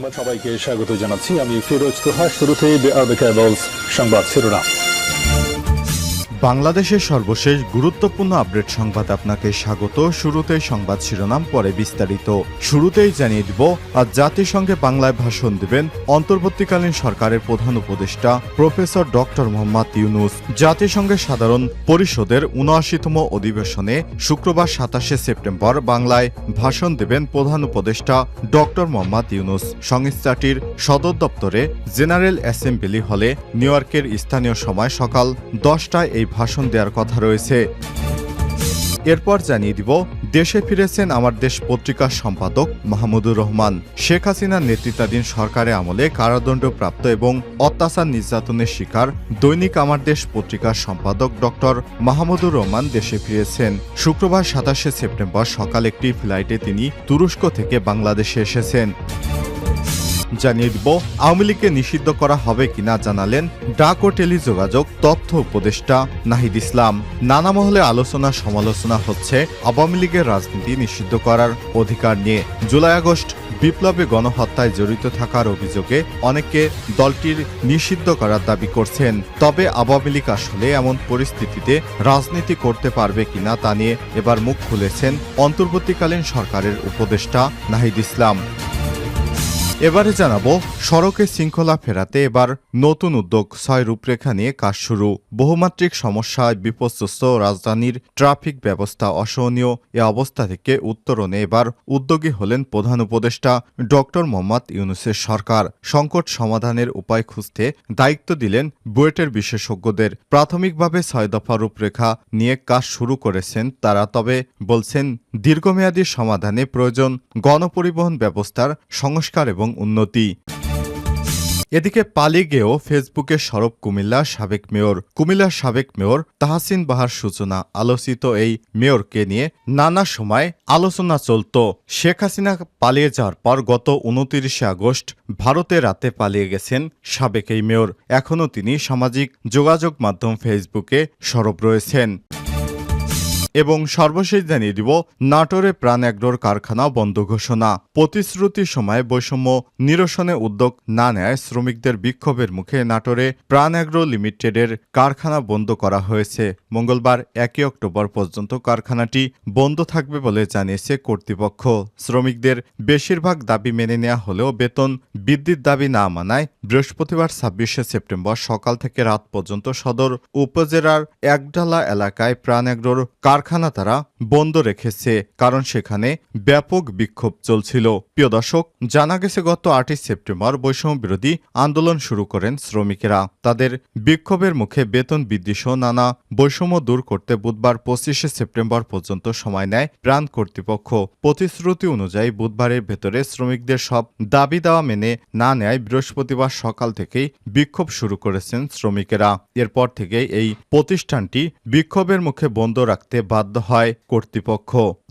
সংবাদ সবাইকে স্বাগত জানাচ্ছি। আমি ফিরোজ তোহা। শুরুতেই সংবাদ শিরোনাম। বাংলাদেশের সর্বশেষ গুরুত্বপূর্ণ আপডেট সংবাদ আপনাকে স্বাগত। শুরুতেই সংবাদ শিরোনাম, পরে বিস্তারিত। শুরুতেই জানিয়ে দিব, আজ জাতিসংঘে বাংলায় ভাষণ দেবেন অন্তর্বর্তীকালীন সরকারের প্রধান উপদেষ্টা প্রফেসর ডক্টর মোহাম্মদ ইউনূস। জাতিসংঘের সাধারণ পরিষদের ৭৯তম অধিবেশনে শুক্রবার ২৭শে সেপ্টেম্বর বাংলায় ভাষণ দেবেন প্রধান উপদেষ্টা ডক্টর মোহাম্মদ ইউনূস। সংস্থাটির সদর দপ্তরে জেনারেল অ্যাসেম্বলি হলে নিউ ইয়র্কের স্থানীয় সময় সকাল ১০টায় এই ভাষণ দেওয়ার কথা রয়েছে। এরপর জানিয়ে দিব, দেশে ফিরেছেন আমার দেশ পত্রিকার সম্পাদক মাহমুদুর রহমান। শেখ হাসিনার নেতৃত্বাধীন সরকারের আমলে কারাদণ্ডপ্রাপ্ত এবং অত্যাচার নির্যাতনের শিকার দৈনিক আমার দেশ পত্রিকার সম্পাদক ডক্টর মাহমুদুর রহমান দেশে ফিরেছেন। শুক্রবার ২৭শে সেপ্টেম্বর সকাল একটি ফ্লাইটে তিনি তুরস্ক থেকে বাংলাদেশে এসেছেন। জানিয়ে দিব, আওয়ামী লীগকে নিষিদ্ধ করা হবে কিনা জানালেন ডাক ও টেলিযোগাযোগ তথ্য উপদেষ্টা নাহিদ ইসলাম। নানা মহলে আলোচনা সমালোচনা হচ্ছে আওয়ামী লীগের রাজনীতি নিষিদ্ধ করার অধিকার নিয়ে। জুলাই আগস্ট বিপ্লবে গণহত্যায় জড়িত থাকার অভিযোগে অনেকে দলটির নিষিদ্ধ করার দাবি করছেন। তবে আওয়ামী লীগ আসলে এমন পরিস্থিতিতে রাজনীতি করতে পারবে কিনা তা নিয়ে এবার মুখ খুলেছেন অন্তর্বর্তীকালীন সরকারের উপদেষ্টা নাহিদ ইসলাম। এবারে জানাবো, সড়কে শৃঙ্খলা ফেরাতে এবার নতুন উদ্যোগ, ৬ রূপরেখা নিয়ে কাজ শুরু। বহুমাত্রিক সমস্যায় বিপর্যস্ত রাজধানীর ট্রাফিক ব্যবস্থা অসহনীয়। এ অবস্থা থেকে উত্তরণে এবার উদ্যোগী হলেন প্রধান উপদেষ্টা ডক্টর মোহাম্মদ ইউনূসের সরকার। সংকট সমাধানের উপায় খুঁজতে দায়িত্ব দিলেন বুয়েটের বিশেষজ্ঞদের। প্রাথমিকভাবে ৬ দফা রূপরেখা নিয়ে কাজ শুরু করেছেন তারা, তবে বলছেন দীর্ঘমেয়াদী সমাধানে প্রয়োজন গণপরিবহন ব্যবস্থার সংস্কার এবং উন্নতি। এদিকে পালিয়ে গিয়েও ফেসবুকে সরব কুমিল্লার সাবেক মেয়র তাহসিন বাহার সূচনা। আলোচিত এই মেয়রকে নিয়ে নানা সময় আলোচনা চলত। শেখ হাসিনা পালিয়ে যাওয়ার পর গত ২৯শে আগস্ট ভারতে রাতে পালিয়ে গেছেন সাবেক এই মেয়র। এখনও তিনি সামাজিক যোগাযোগ মাধ্যম ফেসবুকে সরব রয়েছেন। এবং সর্বশেষ জানিয়ে দিব, নাটোরে প্রাণ অ্যাগ্রোর কারখানা বন্ধ ঘোষণা। প্রতিশ্রুতির সময় বৈষম্য নিরসনে উদ্যোগ না নেয় শ্রমিকদের বিক্ষোভের মুখে নাটোরে প্রাণ অ্যাগ্রো লিমিটেডের কারখানা বন্ধ করা হয়েছে। মঙ্গলবার ১ অক্টোবর পর্যন্ত কারখানাটি বন্ধ থাকবে বলে জানিয়েছে কর্তৃপক্ষ। শ্রমিকদের বেশিরভাগ দাবি মেনে নেওয়া হলেও বেতন বৃদ্ধির দাবি না মানায় বৃহস্পতিবার ২৬শে সেপ্টেম্বর সকাল থেকে রাত পর্যন্ত সদর উপজেলার একডালা এলাকায় প্রাণ অ্যাগ্রোর কারখানা তারা বন্ধ রেখেছে, কারণ সেখানে ব্যাপক বিক্ষোভ চলছিল। প্রিয় দর্শক, জানা গেছে গত ৮ই সেপ্টেম্বর বৈষম্য বিরোধী আন্দোলন শুরু করেন শ্রমিকেরা। তাদের বিক্ষোভের মুখে বেতন বৃদ্ধি সহ নানা বৈষম্য দূর করতে বুধবার ২৫শে সেপ্টেম্বর পর্যন্ত সময় নেয় প্রাণ কর্তৃপক্ষ। প্রতিশ্রুতি অনুযায়ী বুধবারের ভেতরে শ্রমিকদের সব দাবি দেওয়া মেনে না নেয় বৃহস্পতিবার সকাল থেকেই বিক্ষোভ শুরু করেছেন শ্রমিকেরা। এরপর থেকেই এই প্রতিষ্ঠানটি বিক্ষোভের মুখে বন্ধ রাখতে বাধ্য হয় কর্তৃপক্ষ।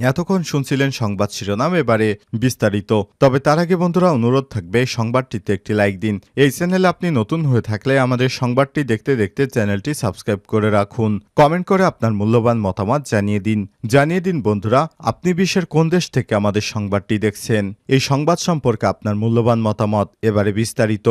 এতক্ষণ শুনছিলেন সংবাদ শিরোনাম, এবারে বিস্তারিত। তবে তার আগে বন্ধুরা, অনুরোধ থাকবে সংবাদটিতে একটি লাইক দিন। এই চ্যানেলে আপনি নতুন হয়ে থাকলে আমাদের সংবাদটি দেখতে দেখতে চ্যানেলটি সাবস্ক্রাইব করে রাখুন। কমেন্ট করে আপনার মূল্যবান মতামত জানিয়ে দিন বন্ধুরা, আপনি বিশ্বের কোন দেশ থেকে আমাদের সংবাদটি দেখছেন। এই সংবাদ সম্পর্কে আপনার মূল্যবান মতামত। এবারে বিস্তারিত।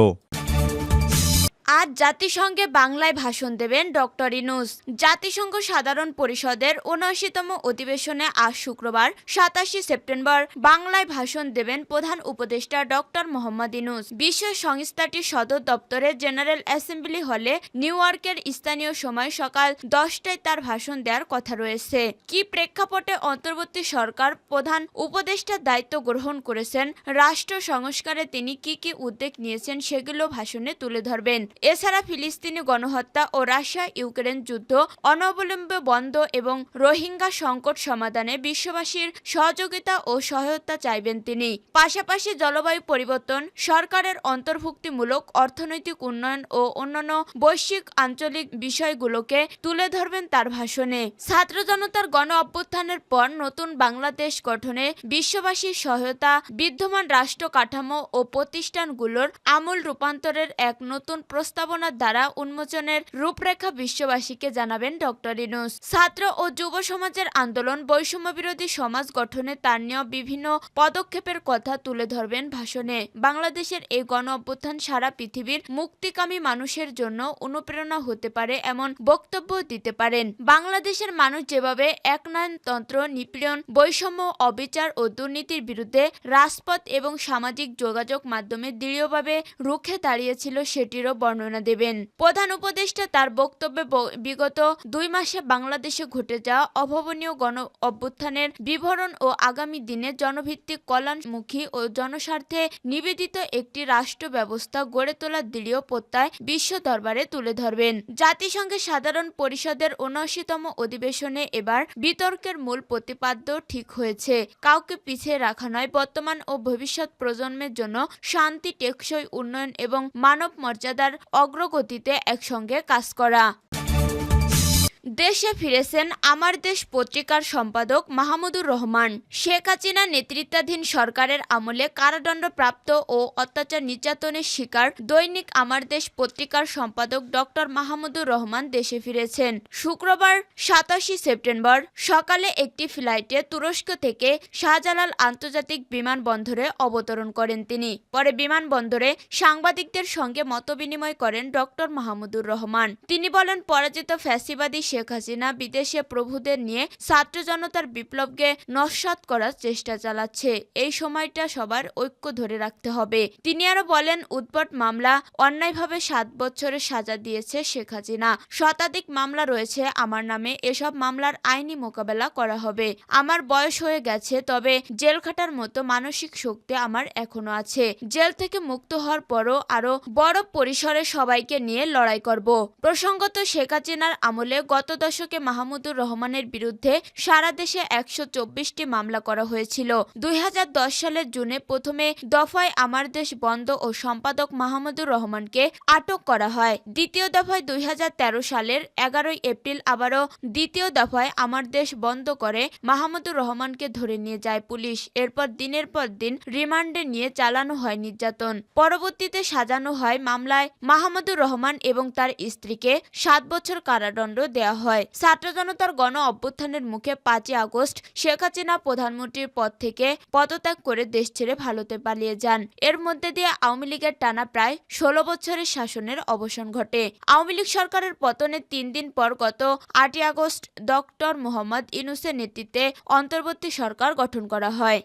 আজ জাতিসংঘে বাংলায় ভাষণ দেবেন ডক্টর ইউনূস। জাতিসংঘ সাধারণ পরিষদের ৭৯তম অধিবেশনে আজ শুক্রবার ২৭শে সেপ্টেম্বর বাংলায় ভাষণ দেবেন প্রধান উপদেষ্টা ডক্টর মোহাম্মদ ইউনূস। বিশ্ব সংস্থাটির সদর দপ্তরে জেনারেল অ্যাসেম্বলি হলে নিউ ইয়র্কের স্থানীয় সময় সকাল ১০টায় তার ভাষণ দেওয়ার কথা রয়েছে। কি প্রেক্ষাপটে অন্তর্বর্তী সরকার প্রধান উপদেষ্টার দায়িত্ব গ্রহণ করেছেন, রাষ্ট্র সংস্কারে তিনি কি উদ্যোগ নিয়েছেন সেগুলো ভাষণে তুলে ধরবেন। এছাড়া ফিলিস্তিনি গণহত্যা ও রাশিয়া ইউক্রেন যুদ্ধ অনবলম্বে বন্ধ এবং রোহিঙ্গা সংকট সমাধানে বিশ্ববাসীর সহযোগিতা ও সহায়তা চাইবেন তিনি। পাশাপাশি জলবায়ু পরিবর্তন, সরকারের অন্তর্ভুক্তিমূলক অর্থনৈতিক উন্নয়ন ও অন্যান্য বৈশ্বিক আঞ্চলিক বিষয়গুলোকে তুলে ধরবেন তার ভাষণে। ছাত্র জনতার গণ অভ্যুত্থানের পর নতুন বাংলাদেশ গঠনে বিশ্ববাসীর সহায়তা, বিদ্যমান রাষ্ট্র কাঠামো ও প্রতিষ্ঠানগুলোর আমূল রূপান্তরের এক নতুন প্রস্তাব প্রস্তাবনার দ্বারা উন্মোচনের রূপরেখা বিশ্ববাসীকে জানাবেন ডক্টর ইউনূস। ছাত্র ও যুব সমাজের আন্দোলন, বৈষম্য বিরোধী সমাজ গঠনে তার নেওয়া বিভিন্ন পদক্ষেপের কথা তুলে ধরবেন ভাষণে। বাংলাদেশের এই গণ অভ্যুত্থান সারা পৃথিবীর মুক্তিকামী মানুষের জন্য অনুপ্রেরণা হতে পারে এমন বক্তব্য দিতে পারেন। বাংলাদেশের মানুষ যেভাবে একনায়নতন্ত্র, নিপীড়ন, বৈষম্য, অবিচার ও দুর্নীতির বিরুদ্ধে রাজপথ এবং সামাজিক যোগাযোগ মাধ্যমে দৃঢ়ভাবে রুখে দাঁড়িয়েছিল সেটিরও বর্ণনা দেবেন প্রধান উপদেষ্টা। তার বক্তব্যে বিগত 2 মাসে বাংলাদেশে ঘটে যাওয়া অভাবনীয় গণ অভ্যুত্থানের বিবরণ ও আগামী দিনে জনভিত্তিক, কল্যাণমুখী ও জনস্বার্থে নিবেদিত একটি রাষ্ট্র ব্যবস্থা গড়ে তোলার দৃঢ় প্রত্যয় বিশ্ব দরবারে তুলে ধরবেন। জাতিসংঘের সাধারণ পরিষদের ৭৯তম অধিবেশনে এবার বিতর্কের মূল প্রতিপাদ্য ঠিক হয়েছে, কাউকে পিছিয়ে রাখা নয়, বর্তমান ও ভবিষ্যৎ প্রজন্মের জন্য শান্তি, টেকসই উন্নয়ন এবং মানব মর্যাদার অগ্রগতিতে একসঙ্গে কাজ করা। দেশে ফিরেছেন আমার দেশ পত্রিকার সম্পাদক মাহমুদুর রহমান। শেখ হাসিনা নেতৃত্বাধীন সরকারের আমলে কারাদণ্ডপ্রাপ্ত ও অত্যাচার নির্যাতনের শিকার দৈনিক আমার দেশ পত্রিকার সম্পাদক ডক্টর মাহমুদুর রহমান দেশে ফিরেছেন। শুক্রবার ২৭ সেপ্টেম্বর সকালে একটি ফ্লাইটে তুরস্ক থেকে শাহজালাল আন্তর্জাতিক বিমানবন্দরে অবতরণ করেন তিনি। পরে বিমানবন্দরে সাংবাদিকদের সঙ্গে মতবিনিময় করেন ডক্টর মাহমুদুর রহমান। তিনি বলেন, পরাজিত ফ্যাসিবাদী শেখ হাসিনা বিদেশে প্রভুদের নিয়ে ছাত্র জনতার বিপ্লবকে নস্যাৎ করার চেষ্টা চালাচ্ছে। এই সময়টা সবার ঐক্য ধরে রাখতে হবে। তিনি আরো বলেন, উদ্ভট মামলা, অন্যায়ভাবে 7 বছরের সাজা দিয়েছে শেখ হাসিনা। শতাধিক মামলা রয়েছে আমার নামে। এসব মামলার আইনি মোকাবেলা করা হবে। আমার বয়স হয়ে গেছে, তবে জেল খাটার মতো মানসিক শক্তি আমার এখনো আছে। জেল থেকে মুক্ত হওয়ার পরও আরো বড় পরিসরে সবাইকে নিয়ে লড়াই করব। প্রসঙ্গত, শেখ হাসিনার আমলে গত দশকে মাহমুদুর রহমানের বিরুদ্ধে সারা দেশে 124টি মামলা করা হয়েছিল। 2010 সালের জুনে প্রথমে দফায় আমার দেশ বন্ধ ও সম্পাদক মাহমুদুর রহমানকে আটক করা হয়। দ্বিতীয় দফায় 2013 সালের 11 এপ্রিল আবারও দ্বিতীয় দফায় আমার দেশ বন্ধ করে মাহমুদুর রহমানকে ধরে নিয়ে যায় পুলিশ। এরপর দিনের পর দিন রিমান্ডে নিয়ে চালানো হয় নির্যাতন। পরবর্তীতে সাজানো হয় মামলায় মাহমুদুর রহমান এবং তার স্ত্রীকে 7 বছর কারাদণ্ড দেওয়া হয়। ছাত্র জনতার গণ অভ্যুত্থানের মুখে 5 আগস্ট শেখ হাসিনা প্রধানমন্ত্রীর পদ থেকে পদত্যাগ করে দেশ ছেড়ে ভারতে পালিয়ে যান। এর মধ্যে দিয়ে আওয়ামী লীগের টানা প্রায় 16 বছরের শাসনের অবসান ঘটে। আওয়ামী লীগ সরকারের পতনের 3 দিন পর গত 8 আগস্ট ডক্টর মোহাম্মদ ইউনূসের নেতৃত্বে অন্তর্বর্তী সরকার গঠন করা হয়।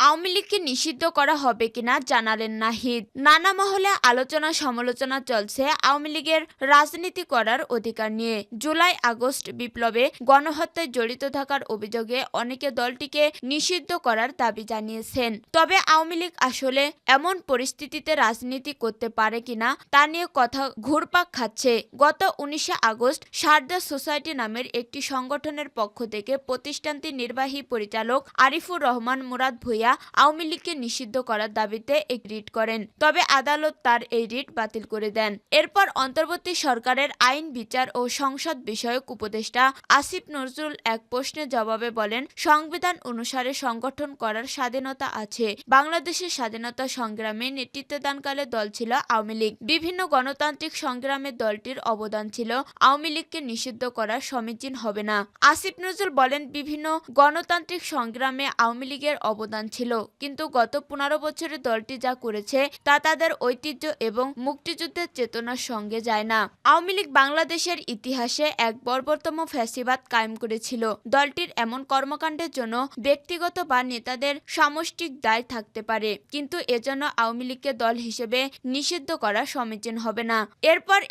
আওয়ামী লীগকে নিষিদ্ধ করা হবে কিনা জানালেন নাহিদ। নানা মহলে আলোচনা সমালোচনা চলছে আওয়ামী লীগের রাজনীতি করার অধিকার নিয়ে। জুলাই আগস্ট বিপ্লবে গণহত্যায় জড়িত থাকার অভিযোগে অনেকে দলটিকে নিষিদ্ধ করার দাবি জানিয়েছেন। তবে আওয়ামী লীগ আসলে এমন পরিস্থিতিতে রাজনীতি করতে পারে কিনা তা নিয়ে কথা ঘুরপাক খাচ্ছে। গত 19 আগস্ট সারদা সোসাইটি নামের একটি সংগঠনের পক্ষ থেকে প্রতিষ্ঠানটির নির্বাহী পরিচালক আরিফুর রহমান মুরাদ ভূঁইয়া আওয়ামী লীগকে নিষিদ্ধ করার দাবিতে এক রিট করেন। তবে আদালত তার এই রিট বাতিল করে দেন। এরপর অন্তর্বর্তী সরকারের আইন, বিচার ও সংসদ বিষয়ক উপদেষ্টা আসিফ নজরুল এক প্রশ্নের জবাবে বলেন, সংবিধান অনুসারে সংগঠন করার স্বাধীনতা আছে। বাংলাদেশের স্বাধীনতা সংগ্রামে নেতৃত্বদানকালে দল ছিল আওয়ামী লীগ। বিভিন্ন গণতান্ত্রিক সংগ্রামে দলটির অবদান ছিল। আওয়ামী লীগকে নিষিদ্ধ করা সমীচীন হবে না। আসিফ নজরুল বলেন, বিভিন্ন গণতান্ত্রিক সংগ্রামে আওয়ামী লীগের অবদান ছিল, কিন্তু গত 15 বছরে দলটি যা করেছে তা তাদের ঐতিহ্য এবং মুক্তিযুদ্ধের চেতনার সঙ্গে যায় না। আওয়ামী লীগ বাংলাদেশের ইতিহাসে এক বর্বরতম ফ্যাসিবাদ কায়েম করেছিল। দলটির এমন কর্মকাণ্ডের জন্য ব্যক্তিগত বা নেতাদের সামষ্টিক দায় থাকতে পারে, কিন্তু এজন্য আওয়ামী লীগকে দল হিসেবে নিষিদ্ধ করা সমীচীন হবে না।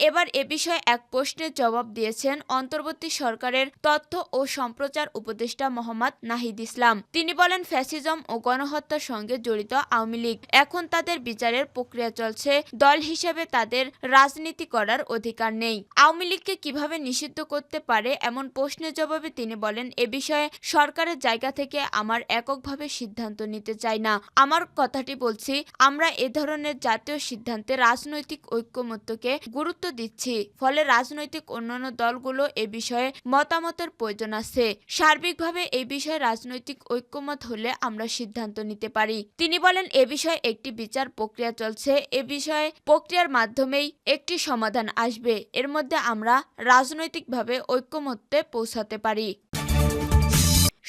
এবার এ বিষয়ে এক প্রশ্নের জবাব দিয়েছেন অন্তর্বর্তী সরকারের তথ্য ও সম্প্রচার উপদেষ্টা মোহাম্মদ নাহিদ ইসলাম। তিনি বলেন, ফ্যাসিজম ও গণহত্যার সঙ্গে জড়িত আওয়ামী লীগ, এখন তাদের বিচারের প্রক্রিয়া চলছে। দল হিসেবে তাদের রাজনীতি করার অধিকার নেই। আওয়ামী লীগকে কিভাবে নিষিদ্ধ করতে পারে এমন প্রশ্নের জবাবে তিনি বলেন, এ বিষয়ে সরকারের জায়গা থেকে আমার এককভাবে সিদ্ধান্ত নিতে চাই না। আমার কথাটি বলছি, আমরা এ ধরনের জাতীয় সিদ্ধান্তে রাজনৈতিক ঐক্যমত্যকে গুরুত্ব দিচ্ছি। ফলে রাজনৈতিক অন্যান্য দলগুলো এ বিষয়ে মতামতের প্রয়োজন আছে। সার্বিকভাবে এই বিষয়ে রাজনৈতিক ঐক্যমত হলে আমরা সিদ্ধান্ত সিদ্ধান্ত নিতে পারি। তিনি বলেন, এ বিষয়ে একটি বিচার প্রক্রিয়া চলছে। এ বিষয়ে প্রক্রিয়ার মাধ্যমেই একটি সমাধান আসবে। এর মধ্যে আমরা রাজনৈতিকভাবে ঐক্যমত্যে পৌঁছাতে পারি।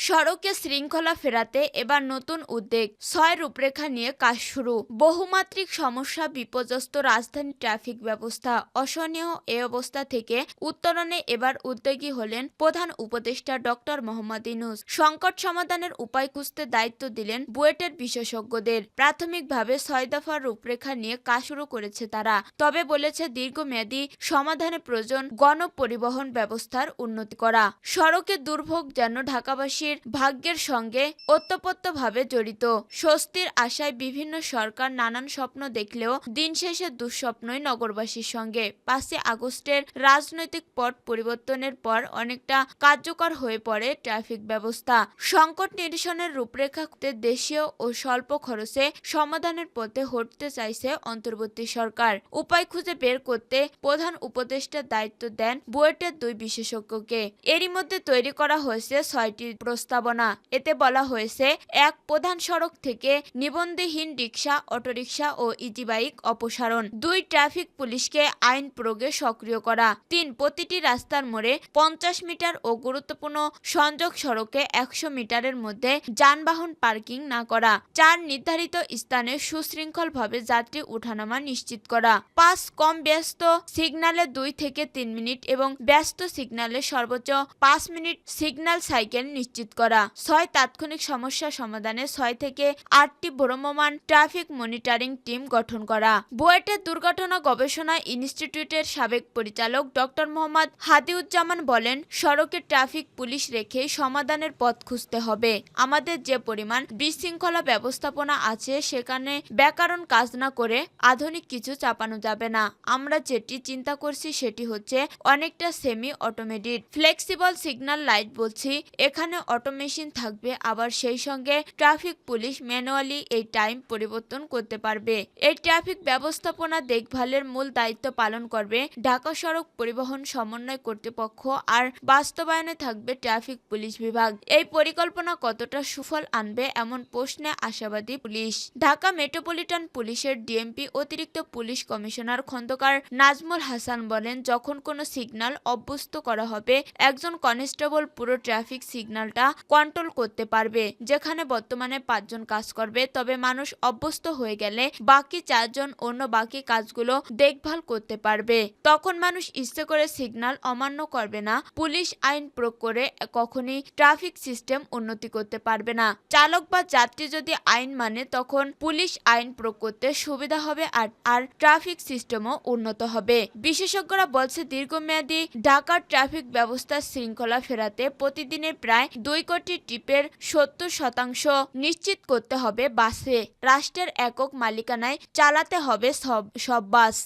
সড়কে শৃঙ্খলা ফেরাতে এবার নতুন উদ্যোগ, 6 রূপরেখা নিয়ে কাজ শুরু। বহুমাত্রিক সমস্যা, বিপর্যস্ত রাজধানী ট্রাফিক ব্যবস্থা, অসহনীয় এ অবস্থা থেকে উত্তরণে এবার উদ্যোগী হলেন প্রধান উপদেষ্টা ডক্টর মোহাম্মদ ইউনূস। সংকট সমাধানের উপায় খুঁজতে দায়িত্ব দিলেন বুয়েটের বিশেষজ্ঞদের। প্রাথমিকভাবে 6 দফার রূপরেখা নিয়ে কাজ শুরু করেছে তারা। তবে বলেছে, দীর্ঘমেয়াদী সমাধানে প্রয়োজন গণপরিবহন ব্যবস্থার উন্নতি করা। সড়কের দুর্ভোগ যেন ঢাকাবাসীর ভাগ্যের সঙ্গে ওতপ্রোতভাবে জড়িত। স্বস্তির আশায় বিভিন্ন সরকার নানান স্বপ্ন দেখলেও দিন শেষে দুঃস্বপ্নই নগরবাসীর সঙ্গে। 5 আগস্টের রাজনৈতিক পট পরিবর্তনের পর অনেকটা কার্যকর হয়ে পড়ে ট্রাফিক ব্যবস্থা। সংকট নিরসনের রূপরেখা দেশীয় ও স্বল্প খরচে সমাধানের পথে হাঁটতে চাইছে অন্তর্বর্তী সরকার। উপায় খুঁজে বের করতে প্রধান উপদেষ্টার দায়িত্ব দেন বুয়েটের 2 বিশেষজ্ঞকে। এরই মধ্যে তৈরি করা হয়েছে 6টি প্রস্তাবনা। এতে বলা হয়েছে, 1 প্রধান সড়ক থেকে নিবন্ধনহীন রিকশা, অটোরিকশা ও ইজি বাইক অপসারণ। 2 ট্রাফিক পুলিশকে আইন প্রয়োগে সক্রিয় করা। 3 প্রতিটি রাস্তার মোড়ে 50 মিটার ও গুরুত্বপূর্ণ সংযোগ সড়কে 100 মিটারের মধ্যে যানবাহন পার্কিং না করা। 4 নির্ধারিত স্থানে সুশৃঙ্খলভাবে যাত্রী ওঠানামা নিশ্চিত করা। 5 কম ব্যস্ত সিগন্যালে 2 থেকে 3 মিনিট এবং ব্যস্ত সিগন্যালে সর্বোচ্চ 5 মিনিট সিগন্যাল সাইকেল নিশ্চিত করা। 6 তাৎক্ষণিক সমস্যা সমাধানে 6 থেকে 8টি ভ্রাম্যমাণ ট্রাফিক মনিটরিং টিম গঠন করা। বুয়েটের দুর্ঘটনা গবেষণা ইনস্টিটিউটের সাবেক পরিচালক ডক্টর মোহাম্মদ হাদিউজ্জামান বলেন, সড়কে ট্রাফিক পুলিশ রেখেই সমাধানের পথ খুঁজতে হবে। আমাদের যে পরিমাণ বিশৃঙ্খলা ব্যবস্থাপনা আছে, সেখানে ব্যাকরণ কাজ না করে আধুনিক কিছু চাপানো যাবে না। আমরা যেটি চিন্তা করছি সেটি হচ্ছে অনেকটা semi automated flexible signal light বলছি। এখানে অটোমেশন থাকবে, আবার সেই সঙ্গে ট্রাফিক পুলিশ ম্যানুয়ালি এই টাইম পরিবর্তন করতে পারবে। এই ট্রাফিক ব্যবস্থাপনা দেখভালের মূল দায়িত্ব পালন করবে ঢাকা সড়ক পরিবহন সমন্বয় কর্তৃপক্ষ, আর বাস্তবায়নে থাকবে ট্রাফিক পুলিশ বিভাগ। এই পরিকল্পনা কতটা সুফল আনবে এমন প্রশ্নে আশাবাদী পুলিশ। ঢাকা মেট্রোপলিটন পুলিশের ডিএমপি অতিরিক্ত পুলিশ কমিশনার খন্দকার নাজমুল হাসান বলেন, যখন কোনো সিগন্যাল অভ্যস্ত করা হবে, একজন কনস্টেবল পুরো ট্রাফিক সিগন্যালটা কন্ট্রোল করতে পারবে। যেখানে বর্তমানে 5 জন কাজ করবে, তবে মানুষ অভ্যস্ত হয়ে গেলে বাকি 4 জন অন্য বাকি কাজগুলো দেখভাল করতে পারবে। তখন মানুষ ইচ্ছে করে সিগন্যাল অমান্য করবে না। পুলিশ আইন প্রয়োগ করে কখনই ট্রাফিক সিস্টেম উন্নতি করতে পারবে না। চালক বা যাত্রী যদি আইন মানে, তখন পুলিশ আইন প্রয়োগ করতে সুবিধা হবে আর ট্রাফিক সিস্টেমও উন্নত হবে। বিশেষজ্ঞরা বলছে, দীর্ঘমেয়াদী ঢাকার ট্রাফিক ব্যবস্থার শৃঙ্খলা ফেরাতে প্রতিদিনের প্রায় 2 কোটি ট্রিপের 70% নিশ্চিত করতে হবে বাসে। রাষ্ট্রের একক মালিকানায় চালাতে হবে সব বাস।